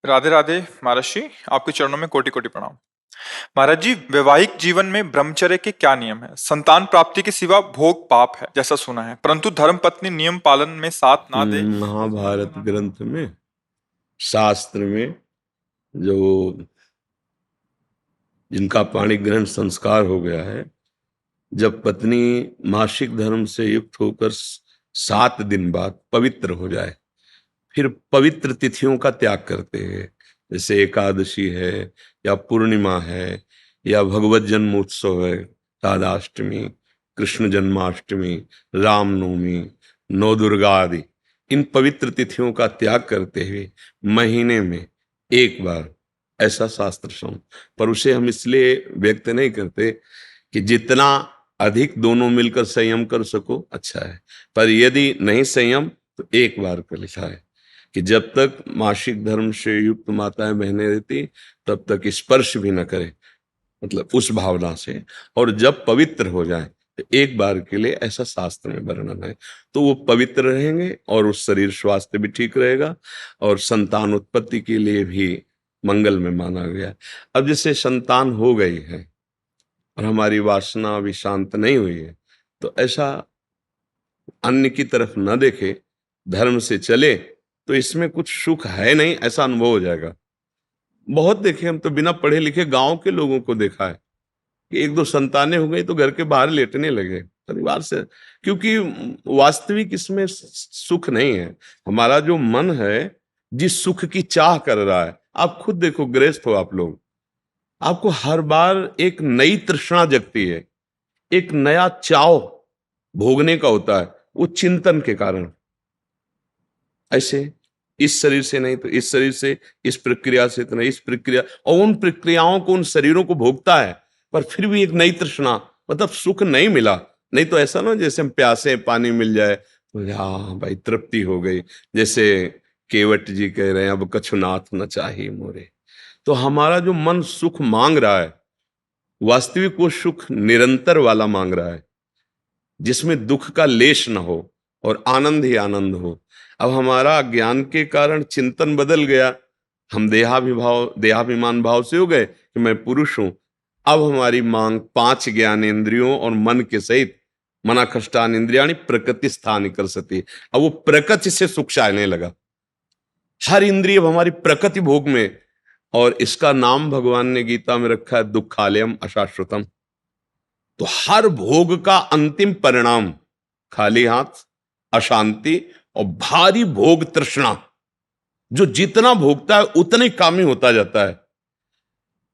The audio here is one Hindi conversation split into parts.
राधे राधे महर्षि, आपके चरणों में कोटि कोटि प्रणाम। महाराज जी, वैवाहिक जीवन में ब्रह्मचर्य के क्या नियम है? संतान प्राप्ति के सिवा भोग पाप है जैसा सुना है, परंतु धर्म पत्नी नियम पालन में साथ ना दे तो उसका महाभारत परिणाम क्या ग्रंथ में, शास्त्र में, जो जिनका पाणी ग्रहण संस्कार हो गया है, जब पत्नी मासिक धर्म से युक्त होकर 7 दिन बाद पवित्र हो जाए, फिर पवित्र तिथियों का त्याग करते हैं। जैसे एकादशी है, या पूर्णिमा है, या भगवत जन्मोत्सव है, राधाष्टमी, कृष्ण जन्माष्टमी, रामनवमी, नौ दुर्गा आदि, इन पवित्र तिथियों का त्याग करते हुए महीने में एक बार, ऐसा शास्त्र सम। पर उसे हम इसलिए व्यक्त नहीं करते कि जितना अधिक दोनों मिलकर संयम कर सको अच्छा है, पर यदि नहीं संयम तो एक बार का लिखा है कि जब तक मासिक धर्म से युक्त माताएं बहनें रहती तब तक स्पर्श भी न करे, मतलब उस भावना से। और जब पवित्र हो जाए तो एक बार के लिए, ऐसा शास्त्र में वर्णन है, तो वो पवित्र रहेंगे और उस शरीर स्वास्थ्य भी ठीक रहेगा और संतान उत्पत्ति के लिए भी मंगल में माना गया। अब जैसे संतान हो गई है और हमारी वासना अभी शांत नहीं हुई है, तो ऐसा अन्य की तरफ न देखे, धर्म से चले, तो इसमें कुछ सुख है नहीं, ऐसा अनुभव हो जाएगा। बहुत देखे, हम तो बिना पढ़े लिखे गांव के लोगों को देखा है कि एक दो संतानें हो गई तो घर के बाहर लेटने लगे परिवार से, क्योंकि वास्तविक इसमें सुख नहीं है। हमारा जो मन है जिस सुख की चाह कर रहा है, आप खुद देखो, गृहस्थ हो आप लोग, आपको हर बार एक नई तृष्णा जगती है, एक नया चाव भोगने का होता है, वो चिंतन के कारण। ऐसे इस शरीर से नहीं तो इस शरीर से, इस प्रक्रिया से तो नहीं इस प्रक्रिया, और उन प्रक्रियाओं को, उन शरीरों को भोगता है, पर फिर भी एक नई तृष्णा, मतलब सुख नहीं मिला। नहीं तो ऐसा ना जैसे हम प्यासे, पानी मिल जाए तो हाँ भाई तृप्ति हो गई, जैसे केवट जी कह रहे हैं, अब कछुनाथ न चाहिए मोरे। तो हमारा जो मन सुख मांग रहा है, वास्तविक वो सुख निरंतर वाला मांग रहा है, जिसमें दुख का लेश न हो और आनंद ही आनंद हो। अब हमारा ज्ञान के कारण चिंतन बदल गया, हम देहाभिमान भाव से हो गए कि मैं पुरुष हूं। अब हमारी मांग 5 ज्ञानेंद्रियों और मन के सहित, मना खष्टान इंद्रियाणी प्रकृति स्थान कर सती, अब वो प्रकृति से सुख चाहने लगा। हर इंद्रिय अब हमारी प्रकृति भोग में, और इसका नाम भगवान ने गीता में रखा है दुखालयम अशाश्वतम। तो हर भोग का अंतिम परिणाम खाली हाथ, अशांति और भारी भोग तृष्णा। जो जितना भोगता है उतना ही कामी होता जाता है।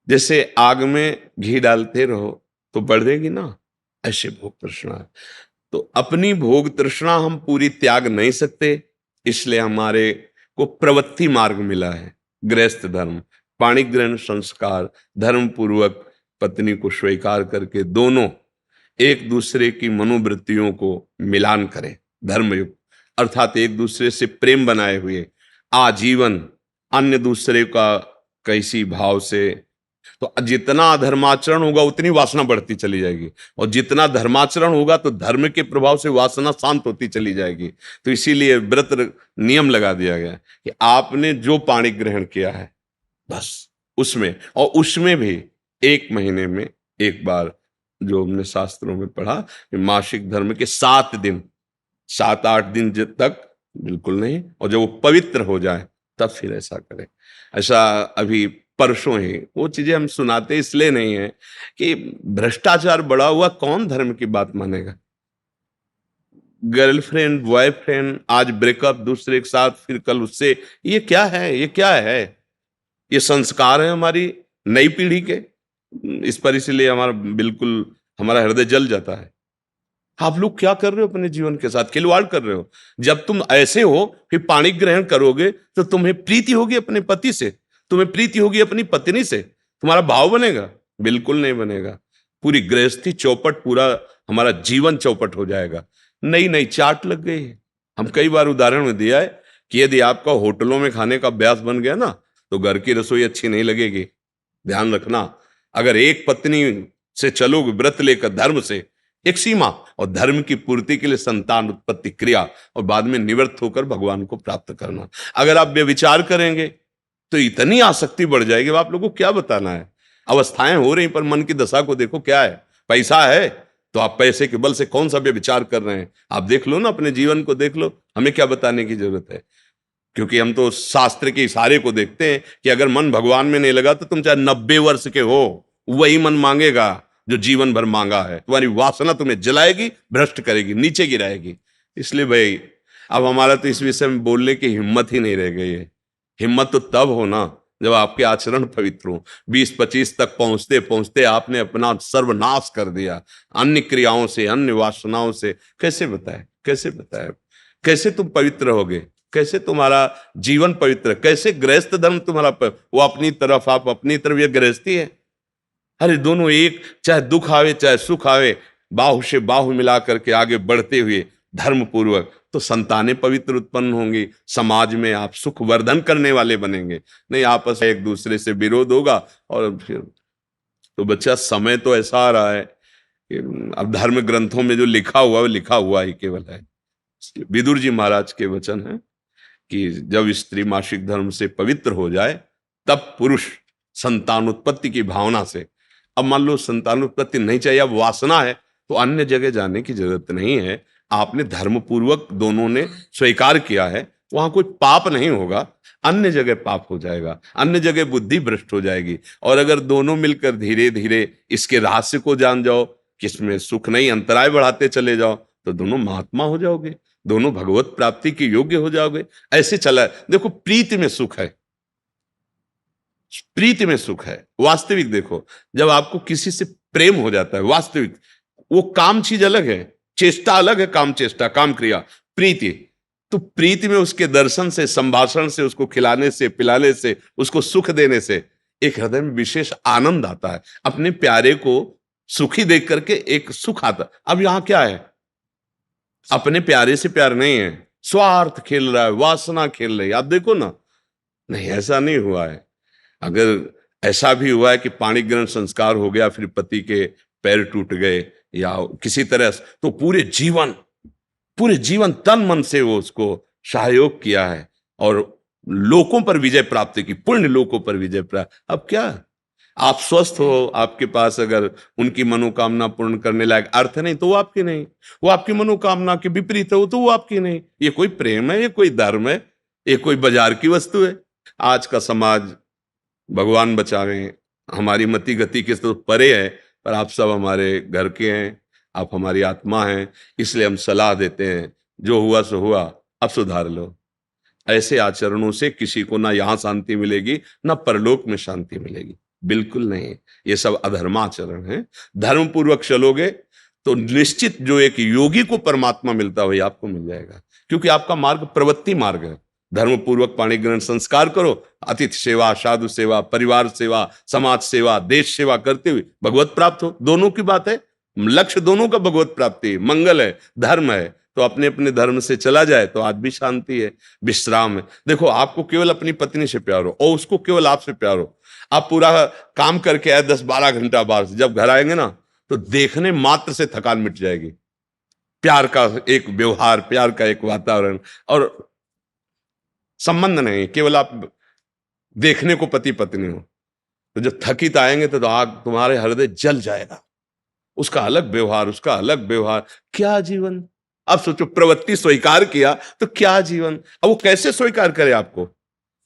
जैसे आग में घी डालते रहो तो बढ़ेगी ना, ऐसे भोग तृष्णा है। तो अपनी भोग तृष्णा हम पूरी त्याग नहीं सकते, इसलिए हमारे को प्रवृत्ति मार्ग मिला है, गृहस्थ धर्म, पाणिग्रहण संस्कार, धर्म पूर्वक पत्नी को स्वीकार करके दोनों एक दूसरे की मनोवृत्तियों को मिलान करें, धर्मयुक्त, अर्थात एक दूसरे से प्रेम बनाए हुए आजीवन, अन्य दूसरे का कैसी भाव से। तो जितना अधर्माचरण होगा उतनी वासना बढ़ती चली जाएगी, और जितना धर्माचरण होगा तो धर्म के प्रभाव से वासना शांत होती चली जाएगी। तो इसीलिए व्रत नियम लगा दिया गया कि आपने जो पाणी ग्रहण किया है बस उसमें, और उसमें भी 1 महीने में एक बार, जो हमने शास्त्रों में पढ़ा कि मासिक धर्म के 7 दिन, 7-8 दिन तक बिल्कुल नहीं, और जब वो पवित्र हो जाए तब फिर ऐसा करें। ऐसा अभी परसों ही वो चीजें हम सुनाते इसलिए नहीं है कि भ्रष्टाचार बढ़ा हुआ, कौन धर्म की बात मानेगा। गर्लफ्रेंड बॉयफ्रेंड, आज ब्रेकअप दूसरे के साथ, फिर कल उससे, ये क्या है, ये क्या है? ये संस्कार है हमारी नई पीढ़ी के। इस पर इसलिए हमारा बिल्कुल, हमारा हृदय जल जाता है। आप लोग क्या कर रहे हो अपने जीवन के साथ? खिलवाड़ कर रहे हो। जब तुम ऐसे हो फिर पाणी ग्रहण करोगे तो तुम्हें प्रीति होगी अपने पति से, तुम्हें प्रीति होगी अपनी पत्नी से, तुम्हारा भाव बनेगा? बिल्कुल नहीं बनेगा। पूरी गृहस्थी चौपट, पूरा हमारा जीवन चौपट हो जाएगा। नई नई चाट लग गई है। हम कई बार उदाहरण में दिया है कि यदि आपका होटलों में खाने का अभ्यास बन गया ना, तो घर की रसोई अच्छी नहीं लगेगी। ध्यान रखना, अगर एक पत्नी से चलोगे व्रत लेकर धर्म से, एक सीमा, और धर्म की पूर्ति के लिए संतान उत्पत्ति क्रिया, और बाद में निवृत्त होकर भगवान को प्राप्त करना। अगर आप व्यभिचार करेंगे तो इतनी आसक्ति बढ़ जाएगी, अब आप लोगों को क्या बताना है। अवस्थाएं हो रही, पर मन की दशा को देखो क्या है। पैसा है तो आप पैसे के बल से कौन सा व्यभिचार कर रहे हैं, आप देख लो ना, अपने जीवन को देख लो, हमें क्या बताने की जरूरत है। क्योंकि हम तो शास्त्र के इशारे को देखते हैं कि अगर मन भगवान में नहीं लगा तो तुम चाहे 90 वर्ष के हो, वही मन मांगेगा जो जीवन भर मांगा है। तुम्हारी वासना तुम्हें जलाएगी, भ्रष्ट करेगी, नीचे गिराएगी। इसलिए भाई अब हमारा तो इस विषय में बोलने की हिम्मत ही नहीं रह गई है। हिम्मत तो तब हो ना जब आपके आचरण पवित्र हो। 20-25 तक पहुंचते पहुंचते आपने अपना सर्वनाश कर दिया अन्य क्रियाओं से, अन्य वासनाओं से। कैसे बताए, कैसे बताए, कैसे तुम पवित्र होगे, कैसे तुम्हारा जीवन पवित्र, कैसे गृहस्थ धर्म तुम्हारा वो अपनी तरफ, आप अपनी तरफ, ये गृहस्थी है। अरे दोनों एक, चाहे दुख आवे चाहे सुख आवे, बाहु से बाहु मिला करके आगे बढ़ते हुए धर्म पूर्वक, तो संतानें पवित्र उत्पन्न होंगी, समाज में आप सुख वर्धन करने वाले बनेंगे। नहीं आपस में एक दूसरे से विरोध होगा और फिर तो बच्चा समय तो ऐसा आ रहा है कि अब धर्म ग्रंथों में जो लिखा हुआ वो लिखा हुआ ही केवल है। विदुर जी महाराज के वचन है कि जब स्त्री मासिक धर्म से पवित्र हो जाए तब पुरुष संतानोत्पत्ति की भावना से, अब मान लो संतानोत्पत्ति नहीं चाहिए, अब वासना है, तो अन्य जगह जाने की जरूरत नहीं है। आपने धर्म पूर्वक दोनों ने स्वीकार किया है, वहां कोई पाप नहीं होगा। अन्य जगह पाप हो जाएगा, अन्य जगह बुद्धि भ्रष्ट हो जाएगी। और अगर दोनों मिलकर धीरे धीरे इसके रहस्य को जान जाओ कि इसमें सुख नहीं, अंतराय बढ़ाते चले जाओ, तो दोनों महात्मा हो जाओगे, दोनों भगवत प्राप्ति के योग्य हो जाओगे। ऐसे चला है। देखो प्रीति में सुख है, प्रीति में सुख है। वास्तविक देखो, जब आपको किसी से प्रेम हो जाता है वास्तविक, वो काम चीज अलग है, चेष्टा अलग है, काम चेष्टा, काम क्रिया, प्रीति। तो प्रीति में उसके दर्शन से, संभाषण से, उसको खिलाने से, पिलाने से, उसको सुख देने से एक हृदय में विशेष आनंद आता है। अपने प्यारे को सुखी देख करके एक सुख आता। अब यहां क्या है, अपने प्यारे से प्यार नहीं है, स्वार्थ खेल रहा है, वासना खेल रही है। आप देखो ना, नहीं ऐसा नहीं हुआ है। अगर ऐसा भी हुआ है कि पाणी ग्रहण संस्कार हो गया, फिर पति के पैर टूट गए या किसी तरह, तो पूरे जीवन तन मन से वो उसको सहयोग किया है और लोकों पर विजय प्राप्त की, पुण्य लोकों पर विजय प्राप्त। अब क्या आप स्वस्थ हो, आपके पास अगर उनकी मनोकामना पूर्ण करने लायक अर्थ नहीं तो वो आपकी नहीं, वो आपकी मनोकामना के विपरीत हो तो वो आपकी नहीं। ये कोई प्रेम है, ये कोई धर्म है, ये कोई बाजार की वस्तु है। आज का समाज भगवान बचावे, हमारी मति गति के तो परे है, पर आप सब हमारे घर के हैं, आप हमारी आत्मा हैं, इसलिए हम सलाह देते हैं, जो हुआ सो हुआ, अब सुधार लो। ऐसे आचरणों से किसी को ना यहां शांति मिलेगी ना परलोक में शांति मिलेगी, बिल्कुल नहीं। ये सब अधर्माचरण है। धर्म पूर्वक चलोगे तो निश्चित जो एक योगी को परमात्मा मिलता है वही आपको मिल जाएगा, क्योंकि आपका मार्ग प्रवृत्ति मार्ग है। धर्म पूर्वक पाणी ग्रहण संस्कार करो, अतिथि सेवा, साधु सेवा, परिवार सेवा, समाज सेवा, देश सेवा करते हुए भगवत प्राप्त हो। दोनों की बात है, लक्ष्य दोनों का भगवत प्राप्ति, मंगल है, धर्म है। तो अपने अपने धर्म से चला जाए तो आज भी शांति है, विश्राम है। देखो आपको केवल अपनी पत्नी से प्यार हो और उसको केवल आपसे प्यार हो। आप पूरा काम करके आए 10-12 घंटा बाहर से, जब घर आएंगे ना तो देखने मात्र से थकान मिट जाएगी। प्यार का एक व्यवहार, प्यार का एक वातावरण और संबंध नहीं, केवल आप देखने को पति पत्नी हो। तो जब थकित आएंगे तो आग तुम्हारे हृदय जल जाएगा। उसका अलग व्यवहार, उसका अलग व्यवहार, क्या जीवन। अब सोचो प्रवृत्ति स्वीकार किया तो क्या जीवन। अब वो कैसे स्वीकार करे आपको,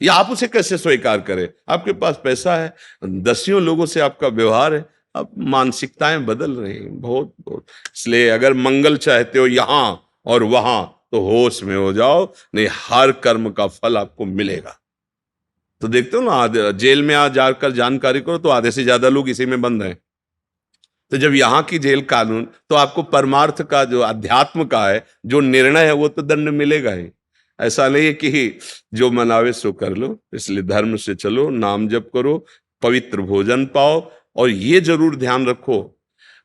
या आप उसे कैसे स्वीकार करें। आपके पास पैसा है, दसियों लोगों से आपका व्यवहार है, अब मानसिकताएं बदल रही हैं बहुत बहुत। इसलिए अगर मंगल चाहते हो यहां और वहां तो होश में हो जाओ, नहीं हर कर्म का फल आपको मिलेगा। तो देखते हो ना, जेल में आ जाकर जानकारी करो तो आधे से ज्यादा लोग इसी में बंद हैं। तो जब यहाँ की जेल कानून, तो आपको परमार्थ का जो अध्यात्म का है जो निर्णय है वो तो दंड मिलेगा ही। ऐसा नहीं है कि जो मनावे सो कर लो। इसलिए धर्म से चलो, नाम जप करो, पवित्र भोजन पाओ। और ये जरूर ध्यान रखो,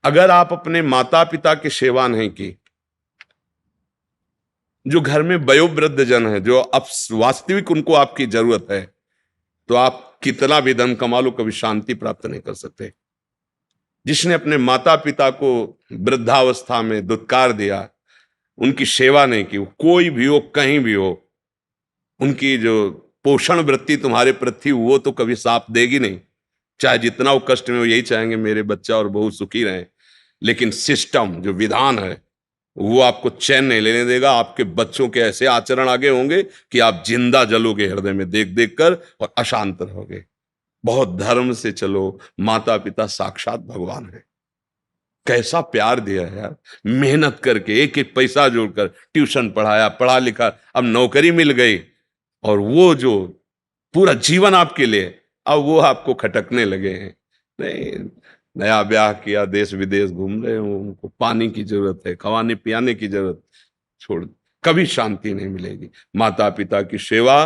अगर आप अपने माता पिता की सेवा नहीं की, जो घर में वयोवृद्ध जन है, जो अब वास्तविक उनको आपकी जरूरत है, तो आप कितना भी धन कमा लो कभी शांति प्राप्त नहीं कर सकते। जिसने अपने माता पिता को वृद्धावस्था में दुत्कार दिया, उनकी सेवा नहीं की, कोई भी हो, कहीं भी हो, उनकी जो पोषण वृत्ति तुम्हारे प्रति वो तो कभी साथ देगी नहीं। चाहे जितना वो कष्ट में, वो यही चाहेंगे मेरे बच्चा और बहू सुखी रहें। लेकिन सिस्टम जो विधान है वो आपको चैन नहीं लेने देगा। आपके बच्चों के ऐसे आचरण आगे होंगे कि आप जिंदा जलोगे हृदय में देख देख कर और अशांत रहोगे। बहुत धर्म से चलो, माता पिता साक्षात भगवान है। कैसा प्यार दिया है यार, मेहनत करके एक एक पैसा जोड़कर ट्यूशन पढ़ाया, पढ़ा लिखा, अब नौकरी मिल गई, और वो जो पूरा जीवन आपके लिए, अब वो आपको खटकने लगे हैं। नहीं, नया ब्याह किया, देश विदेश घूम रहे हो, उनको पानी की जरूरत है, खवाने पियाने की जरूरत, छोड़, कभी शांति नहीं मिलेगी। माता पिता की सेवा,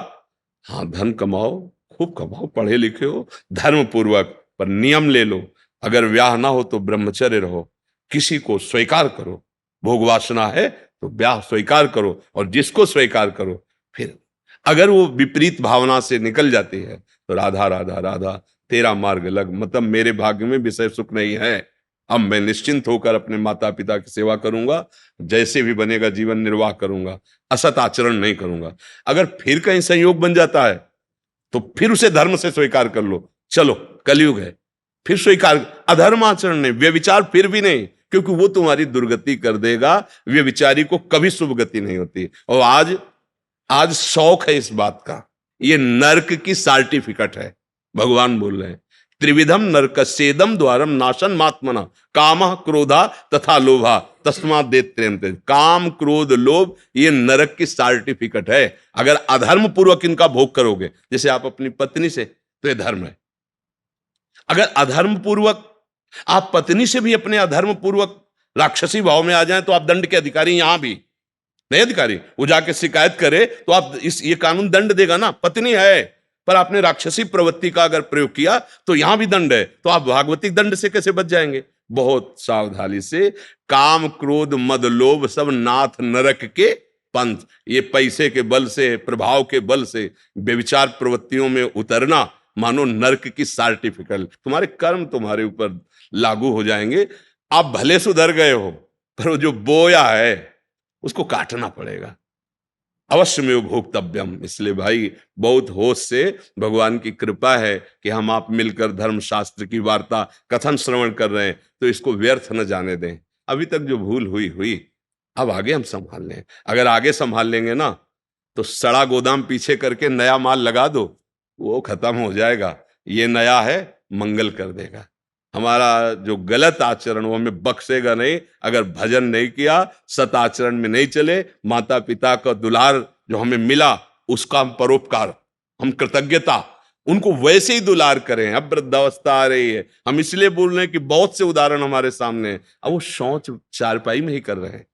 हाँ धन कमाओ, खूब कमाओ, पढ़े लिखे हो, धर्म पूर्वक, पर नियम ले लो। अगर ब्याह ना हो तो ब्रह्मचर्य रहो, किसी को स्वीकार करो। भोग वासना है तो ब्याह स्वीकार करो, और जिसको स्वीकार करो, फिर अगर वो विपरीत भावना से निकल जाती है तो राधा राधा राधा तेरा मार्ग लग, मतलब मेरे भाग्य में विषय सुख नहीं है, अब मैं निश्चिंत होकर अपने माता पिता की सेवा करूंगा, जैसे भी बनेगा जीवन निर्वाह करूंगा, असत आचरण नहीं करूंगा। अगर फिर कहीं संयोग बन जाता है तो फिर उसे धर्म से स्वीकार कर लो। चलो कलयुग है, फिर स्वीकार, अधर्म आचरण नहीं, व्यभिचार फिर भी नहीं, क्योंकि वो तुम्हारी दुर्गति कर देगा। व्यभिचारी को कभी शुभ गति नहीं होती। और आज आज शौक है इस बात का, ये नरक की सर्टिफिकेट है। भगवान बोल रहे हैं, त्रिविधम नरकस्येदम द्वारम नाशन मात्मना कामः क्रोधा तथा लोभा तस्मात् दैत्येयं त्यज। काम क्रोध लोभ ये नरक की सर्टिफिकेट है। अगर अधर्म पूर्वक इनका भोग करोगे, जैसे आप अपनी पत्नी से, तो ये धर्म है। अगर अधर्म पूर्वक आप पत्नी से भी अपने अधर्म पूर्वक राक्षसी भाव में आ जाएं तो आप दंड के अधिकारी, यहां भी नहीं अधिकारी, वो जाके शिकायत करे तो आप ये कानून दंड देगा ना। पत्नी है पर आपने राक्षसी प्रवृत्ति का अगर प्रयोग किया तो यहां भी दंड है, तो आप भागवतिक दंड से कैसे बच जाएंगे? बहुत सावधानी से। काम क्रोध मद लोभ सब नाथ नरक के पंथ, ये पैसे के बल से, प्रभाव के बल से व्यभिचार प्रवृत्तियों में उतरना मानो नरक की सर्टिफिकेट। तुम्हारे कर्म तुम्हारे ऊपर लागू हो जाएंगे। आप भले सुधर गए हो, पर वो जो बोया है उसको काटना पड़ेगा। अवश्य में भोक्तव्यम। इसलिए भाई बहुत होश से, भगवान की कृपा है कि हम आप मिलकर धर्मशास्त्र की वार्ता कथन श्रवण कर रहे हैं, तो इसको व्यर्थ न जाने दें। अभी तक जो भूल हुई हुई, अब आगे हम संभाल लें। अगर आगे संभाल लेंगे ना तो सड़ा गोदाम पीछे करके नया माल लगा दो, वो खत्म हो जाएगा। ये नया है, मंगल कर देगा। हमारा जो गलत आचरण वो हमें बख्शेगा नहीं। अगर भजन नहीं किया, सत आचरण में नहीं चले, माता पिता का दुलार जो हमें मिला उसका हम परोपकार, हम कृतज्ञता, उनको वैसे ही दुलार करें। अब वृद्धावस्था आ रही है, हम इसलिए बोल रहे हैं कि बहुत से उदाहरण हमारे सामने हैं। अब वो शौच चारपाई में ही कर रहे हैं,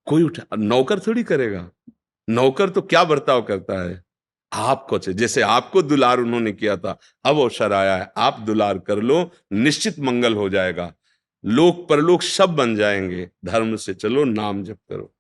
कोई उठा, नौकर थोड़ी करेगा। नौकर तो क्या बर्ताव करता है, आपको जैसे आपको दुलार उन्होंने किया था, अब अवसर आया है, आप दुलार कर लो, निश्चित मंगल हो जाएगा। लोक परलोक सब बन जाएंगे। धर्म से चलो, नाम जप करो।